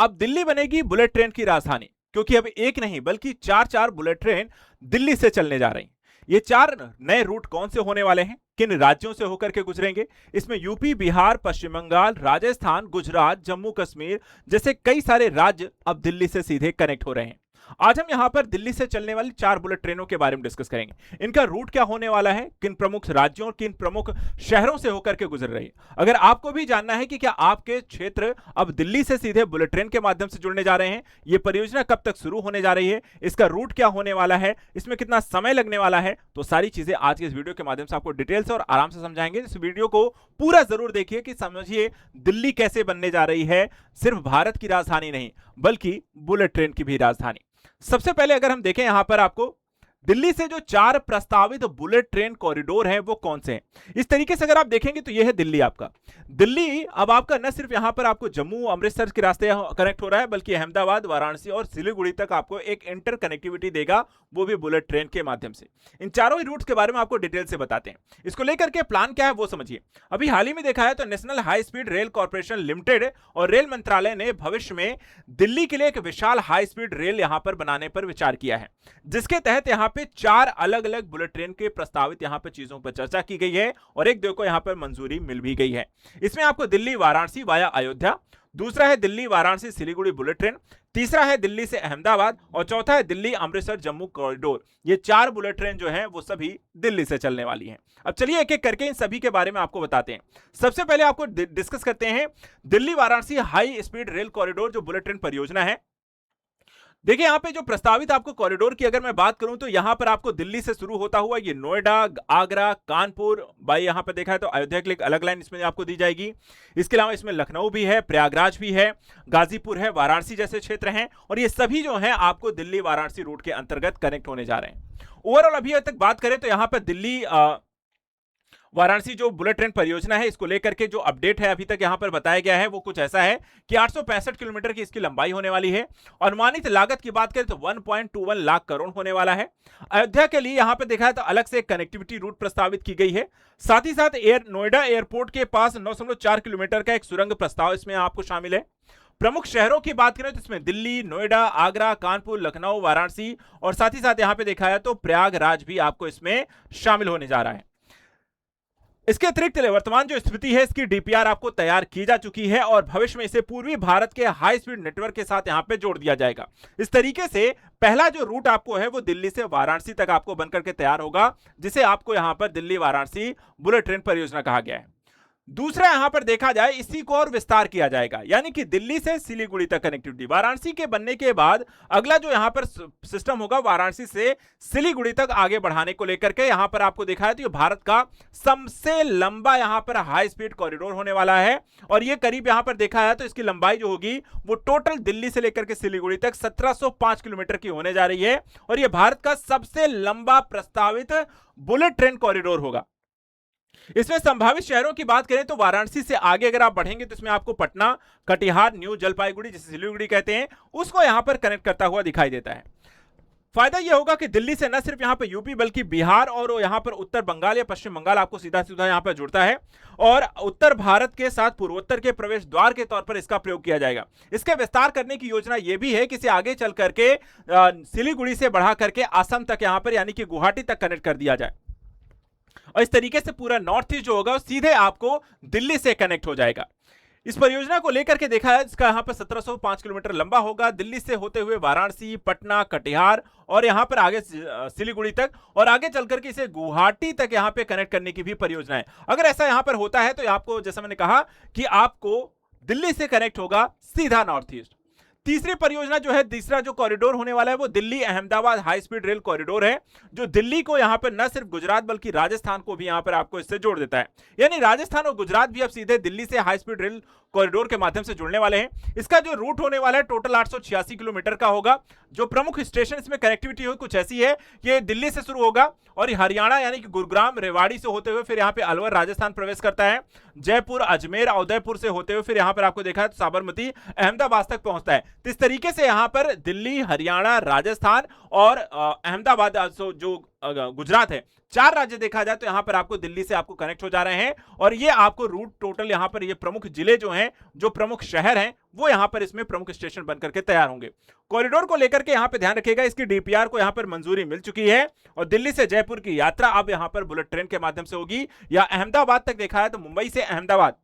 अब दिल्ली बनेगी bullet train की राजधानी, क्योंकि अब एक नहीं बल्कि चार बुलेट ट्रेन दिल्ली से चलने जा रही। ये 4 नए रूट कौन से होने वाले हैं, किन राज्यों से होकर के गुजरेंगे? इसमें यूपी, बिहार, पश्चिम बंगाल, राजस्थान, गुजरात, जम्मू कश्मीर जैसे कई सारे राज्य अब दिल्ली से सीधे कनेक्ट हो रहे हैं। आज हम यहां पर दिल्ली से चलने वाली 4 बुलेट ट्रेनों के बारे में डिस्कस करेंगे। इनका रूट क्या होने वाला है, किन प्रमुख राज्यों और किन प्रमुख शहरों से होकर के गुजर रही है। अगर आपको भी जानना है कि क्या आपके क्षेत्र अब दिल्ली से सीधे बुलेट ट्रेन के माध्यम से जुड़ने जा रहे हैं, ये परियोजना कब तक शुरू होने जा रही है, इसका रूट क्या होने वाला है, इसमें कितना समय लगने वाला है, तो सारी चीजें आज के इस वीडियो के माध्यम से आपको डिटेल से और आराम से समझाएंगे। इस वीडियो को पूरा जरूर देखिए कि समझिए दिल्ली कैसे बनने जा रही है, सिर्फ भारत की राजधानी नहीं बल्कि बुलेट ट्रेन की भी राजधानी। सबसे पहले अगर हम देखें यहां पर आपको दिल्ली से जो 4 प्रस्तावित बुलेट ट्रेन कॉरिडोर हैं वो कौन से हैं, इस तरीके से अगर आप देखेंगे तो ये है दिल्ली। आपका दिल्ली अब आपका न सिर्फ यहां पर आपको जम्मू अमृतसर के रास्ते कनेक्ट हो रहा है, बल्कि अहमदाबाद, वाराणसी और सिलीगुड़ी तक आपको एक इंटर कनेक्टिविटी देगा, वो भी बुलेट ट्रेन के माध्यम से। इन चारों ही रूट्स के बारे में आपको डिटेल से बताते हैं। इसको लेकर के प्लान क्या है वो समझिए। अभी हाल ही में देखा है तो national high speed rail corporation limited और रेल मंत्रालय ने भविष्य में दिल्ली के लिए एक विशाल हाई स्पीड रेल यहां पर बनाने पर विचार किया है, जिसके तहत यहां पे 4 अलग अलग बुलेट ट्रेन के प्रस्तावित यहां पर चीजों पर चर्चा की गई है और एक दो को यहां पर मंजूरी मिल भी गई है। इसमें आपको दिल्ली वाराणसी वाया अयोध्या, दूसरा है दिल्ली वाराणसी सिलीगुड़ी बुलेट ट्रेन, तीसरा है दिल्ली से अहमदाबाद और चौथा है दिल्ली अमृतसर जम्मू कॉरिडोर। ये 4 बुलेट ट्रेन जो हैं वो सभी दिल्ली से चलने वाली हैं। अब चलिए एक एक करके इन सभी के बारे में आपको बताते हैं। सबसे पहले आपको डिस्कस करते हैं Delhi Varanasi high speed rail corridor जो बुलेट ट्रेन परियोजना है। देखिए यहां पे जो प्रस्तावित आपको कॉरिडोर की अगर मैं बात करूं तो यहां पर आपको दिल्ली से शुरू होता हुआ ये नोएडा, आगरा, कानपुर, भाई यहां पे देखा है तो अयोध्या के लिए अलग लाइन इसमें आपको दी जाएगी। इसके अलावा इसमें लखनऊ भी है, प्रयागराज भी है, गाजीपुर है, वाराणसी जैसे क्षेत्र हैं और ये सभी जो हैं आपको दिल्ली वाराणसी रूट के अंतर्गत कनेक्ट होने जा रहे हैं। ओवरऑल अभी तक बात करें तो यहां पर दिल्ली वाराणसी जो बुलेट ट्रेन परियोजना है इसको लेकर के जो अपडेट है अभी तक यहां पर बताया गया है वो कुछ ऐसा है कि 865 किलोमीटर की इसकी लंबाई होने वाली है। अनुमानित लागत की बात करें तो 1.21 लाख करोड़ होने वाला है। अयोध्या के लिए यहां पर देखा है तो अलग से कनेक्टिविटी रूट प्रस्तावित की गई है। साथ ही साथ नोएडा एयरपोर्ट के पास 9.4 किलोमीटर का एक सुरंग प्रस्ताव इसमें आपको शामिल है। प्रमुख शहरों की बात करें तो इसमें दिल्ली, नोएडा, आगरा, कानपुर, लखनऊ, वाराणसी और साथ ही साथ यहां पे देखा है तो प्रयागराज भी आपको इसमें शामिल होने जा रहा है। इसके अतिरिक्त वर्तमान जो स्थिति है इसकी डीपीआर आपको तैयार की जा चुकी है और भविष्य में इसे पूर्वी भारत के हाई स्पीड नेटवर्क के साथ यहां पे जोड़ दिया जाएगा। इस तरीके से पहला जो रूट आपको है वो दिल्ली से वाराणसी तक आपको बनकर के तैयार होगा, जिसे आपको यहां पर दिल्ली वाराणसी बुलेट ट्रेन परियोजना कहा गया है। दूसरा यहां पर देखा जाए इसी को और विस्तार किया जाएगा, यानी कि दिल्ली से सिलीगुड़ी तक कनेक्टिविटी। वाराणसी के बनने के बाद अगला जो यहां पर सिस्टम होगा वाराणसी से सिलीगुड़ी तक आगे बढ़ाने को लेकर के यहां पर आपको देखा है तो ये भारत का सबसे लंबा यहां पर हाई स्पीड कॉरिडोर होने वाला है और ये करीब यहां पर देखा है तो इसकी लंबाई जो होगी वो टोटल दिल्ली से लेकर के सिलीगुड़ी तक 1705 किलोमीटर की होने जा रही है और यह भारत का सबसे लंबा प्रस्तावित बुलेट ट्रेन कॉरिडोर होगा। इसमें संभावित शहरों की बात करें तो वाराणसी से आगे अगर आप बढ़ेंगे तो इसमें आपको पटना, कटिहार, न्यू जलपाईगुड़ी जिसे सिलीगुड़ी कहते हैं उसको यहां पर कनेक्ट करता हुआ दिखाई देता है। फायदा यह होगा कि दिल्ली से न सिर्फ यहां पर यूपी बल्कि बिहार और यहां पर उत्तर बंगाल या पश्चिम बंगाल आपको सीधा सीधा यहां पर जुड़ता है और उत्तर भारत के साथ पूर्वोत्तर के प्रवेश द्वार के तौर पर इसका प्रयोग किया जाएगा। इसके विस्तार करने की योजना यह भी है कि इसे आगे चल करके सिलीगुड़ी से बढ़ा करके असम तक यहां पर यानी कि गुवाहाटी तक कनेक्ट कर दिया जाए और इस तरीके से पूरा नॉर्थ ईस्ट जो होगा सीधे आपको दिल्ली से कनेक्ट हो जाएगा। इस परियोजना को लेकर के देखा है इसका यहां पर 1705 किलोमीटर लंबा होगा, दिल्ली से होते हुए वाराणसी, पटना, कटिहार और यहां पर आगे सिलीगुड़ी तक और आगे चलकर के इसे गुवाहाटी तक यहां पे कनेक्ट करने की भी परियोजना है। अगर ऐसा यहां पर होता है तो आपको जैसा मैंने कहा कि आपको दिल्ली से कनेक्ट होगा सीधा नॉर्थ ईस्ट। तीसरी परियोजना जो है, तीसरा जो कॉरिडोर होने वाला है वो Delhi Ahmedabad high speed rail corridor है, जो दिल्ली को यहां पर न सिर्फ गुजरात बल्कि राजस्थान को भी यहां पर आपको इससे जोड़ देता है। यानी राजस्थान और गुजरात भी अब सीधे दिल्ली से हाई स्पीड रेल कॉरिडोर के माध्यम से जुड़ने वाले हैं। इसका जो रूट होने वाला है टोटल 886 किलोमीटर का होगा। जो प्रमुख स्टेशन इसमें कनेक्टिविटी हो कुछ ऐसी है कि दिल्ली से शुरू होगा और हरियाणा यानी कि गुरुग्राम, रेवाड़ी से होते हुए फिर यहाँ पे अलवर राजस्थान प्रवेश करता है, जयपुर, अजमेर, उदयपुर से होते हुए फिर यहाँ पर आपको देखा है तो साबरमती, अहमदाबाद तक पहुंचता है। तो इस तरीके से यहां पर दिल्ली, हरियाणा, राजस्थान और अहमदाबाद जो गुजरात है, 4 राज्य देखा जाए तो यहां पर आपको दिल्ली से आपको कनेक्ट हो जा रहे हैं। और ये आपको रूट टोटल यहां पर ये प्रमुख जिले जो हैं, जो प्रमुख शहर हैं, वो यहां पर इसमें प्रमुख स्टेशन बनकर के तैयार होंगे। कॉरिडोर को लेकर के यहां पे ध्यान रखिएगा, इसकी डीपीआर को यहां पर मंजूरी मिल चुकी है और दिल्ली से जयपुर की यात्रा अब यहां पर बुलेट ट्रेन के माध्यम से होगी, या अहमदाबाद तक देखा है तो मुंबई से अहमदाबाद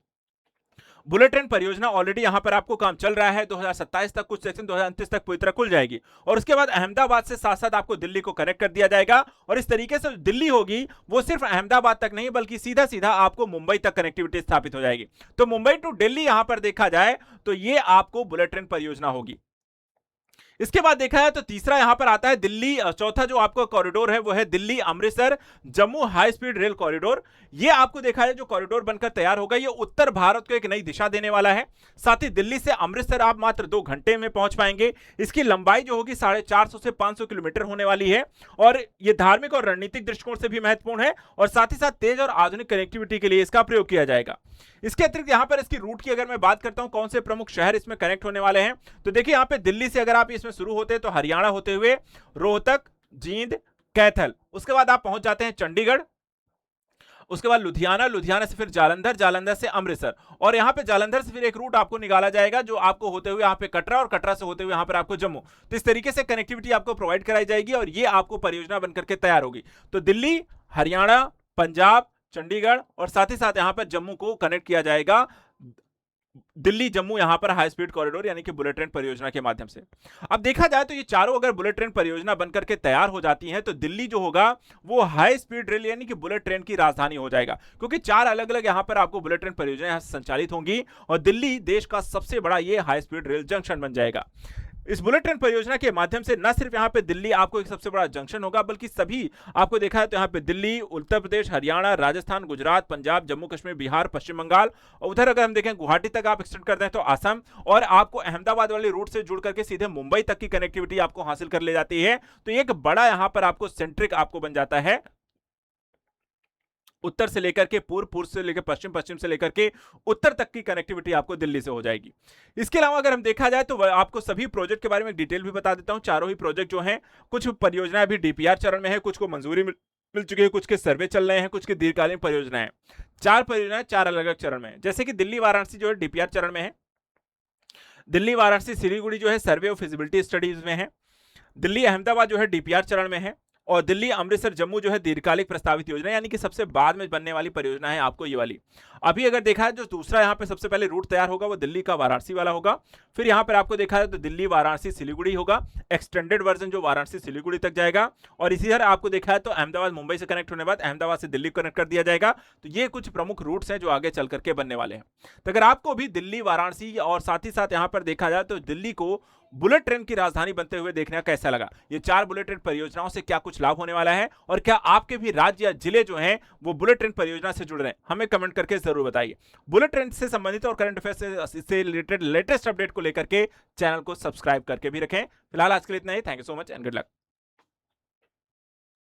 बुलेट ट्रेन परियोजना ऑलरेडी यहां पर आपको काम चल रहा है। 2027 तक कुछ सेक्शन 2029 तक पूरी तरह खुल जाएगी और उसके बाद अहमदाबाद से साथ साथ आपको दिल्ली को कनेक्ट कर दिया जाएगा। और इस तरीके से दिल्ली होगी वो सिर्फ अहमदाबाद तक नहीं बल्कि सीधा सीधा आपको मुंबई तक कनेक्टिविटी स्थापित हो जाएगी। तो मुंबई टू दिल्ली यहां पर देखा जाए तो ये आपको बुलेट ट्रेन परियोजना होगी। इसके बाद देखा है तो तीसरा यहां पर आता है दिल्ली, चौथा जो आपका कॉरिडोर है वो है Delhi Amritsar Jammu high speed rail corridor. ये आपको देखा है जो कॉरिडोर बनकर तैयार होगा, ये उत्तर भारत को एक नई दिशा देने वाला है। साथ ही दिल्ली से अमृतसर आप मात्र 2 घंटे में पहुंच पाएंगे। इसकी लंबाई जो होगी 450 से 500 किलोमीटर होने वाली है और ये धार्मिक और रणनीतिक दृष्टिकोण से भी महत्वपूर्ण है और साथ ही साथ तेज और आधुनिक कनेक्टिविटी के लिए इसका प्रयोग किया जाएगा। इसके अतिरिक्त यहां पर इसकी रूट की अगर मैं बात करता हूं कौन से प्रमुख शहर इसमें कनेक्ट होने वाले हैं, तो देखिए यहां पे दिल्ली से अगर आप इसमें शुरू होते हैं तो हरियाणा होते हुए रोहतक, जींद, कैथल, उसके बाद आप पहुंच जाते हैं चंडीगढ़, उसके बाद लुधियाना, लुधियाना से फिर जालंधर, जालंधर से अमृतसर और यहां पे जालंधर से फिर एक रूट आपको निकाला जाएगा जो आपको होते हुए यहां पे कटरा और कटरा से होते हुए यहां पर आपको जम्मू। तो इस तरीके से कनेक्टिविटी आपको प्रोवाइड कराई जाएगी और ये आपको परियोजना बनकर के तैयार होगी। तो दिल्ली, हरियाणा, पंजाब, चंडीगढ़ और साथ ही साथ यहां पर जम्मू को कनेक्ट किया जाएगा दिल्ली जम्मू यहां पर हाई स्पीड कॉरिडोर यानी कि बुलेट ट्रेन परियोजना के माध्यम से। अब देखा जाए तो ये चारों अगर बुलेट ट्रेन परियोजना बनकर के तैयार हो जाती हैं तो दिल्ली जो होगा वो हाई स्पीड रेल यानी कि बुलेट ट्रेन की राजधानी हो जाएगा, क्योंकि 4 अलग अलग यहां पर आपको बुलेट ट्रेन परियोजना यहां से संचालित होंगी और दिल्ली देश का सबसे बड़ा ये हाई स्पीड रेल जंक्शन बन जाएगा। इस बुलेट ट्रेन परियोजना के माध्यम से न सिर्फ यहां पे दिल्ली आपको एक सबसे बड़ा जंक्शन होगा बल्कि सभी आपको देखा है तो यहां पे दिल्ली, उत्तर प्रदेश, हरियाणा, राजस्थान, गुजरात, पंजाब, जम्मू कश्मीर, बिहार, पश्चिम बंगाल और उधर अगर हम देखें गुवाहाटी तक आप एक्सटेंड कर दें तो असम और आपको अहमदाबाद वाले रूट से जुड़ करके सीधे मुंबई तक की कनेक्टिविटी आपको हासिल कर ले जाती है। तो एक बड़ा यहां पर आपको सेंट्रिक आपको बन जाता है, उत्तर से लेकर के पूर्व, पूर्व से लेकर पश्चिम, पश्चिम से लेकर के उत्तर तक की कनेक्टिविटी आपको दिल्ली से हो जाएगी। इसके अलावा अगर हम देखा जाए तो आपको सभी प्रोजेक्ट के बारे में डिटेल भी बता देता हूं। चारों ही प्रोजेक्ट जो हैं, कुछ परियोजनाएं अभी डीपीआर चरण में है, कुछ को मंजूरी मिल चुकी है, कुछ के सर्वे चल रहे हैं, कुछ की दीर्घकालीन परियोजनाएं। 4 परियोजनाएं 4 अलग अलग चरण में है। जैसे कि दिल्ली वाराणसी जो है डीपीआर चरण में है, दिल्ली वाराणसी सिलीगुड़ी जो है सर्वे ऑफ फिजिबिलिटी स्टडीज में है, दिल्ली अहमदाबाद जो है डीपीआर चरण में है और दिल्ली अमृतसर जम्मू जो है दीर्घकालिक प्रस्तावित योजना यानी कि सबसे बाद में बनने वाली परियोजना है आपको ये वाली। अभी अगर देखा है जो दूसरा यहाँ पे सबसे पहले रूट तैयार होगा वो दिल्ली का वाराणसी वाला होगा, फिर यहाँ पर आपको देखा है तो दिल्ली वाराणसी सिलीगुड़ी होगा, एक्सटेंडेड वर्जन जो वाराणसी सिलीगुड़ी तक जाएगा और इसी तरह आपको देखा है तो अहमदाबाद मुंबई से कनेक्ट होने के बाद अहमदाबाद से दिल्ली कनेक्ट कर दिया जाएगा। तो ये कुछ प्रमुख रूट्स हैं जो आगे चल करके बनने वाले हैं। तो अगर आपको भी दिल्ली, वाराणसी और साथ ही साथ यहाँ पर देखा जाए तो दिल्ली को बुलेट ट्रेन की राजधानी बनते हुए देखना कैसा लगा, ये 4 बुलेट ट्रेन परियोजनाओं से क्या कुछ लाभ होने वाला है और क्या आपके भी राज्य या जिले जो हैं वो बुलेट ट्रेन परियोजना से जुड़ रहे हैं, हमें कमेंट करके जरूर बताइए। बुलेट ट्रेन से संबंधित और करंट अफेयर्स से रिलेटेड लेटेस्ट अपडेट को लेकर के चैनल को सब्सक्राइब करके भी रखें। फिलहाल आज के लिए इतना ही। Thank you so much and good luck.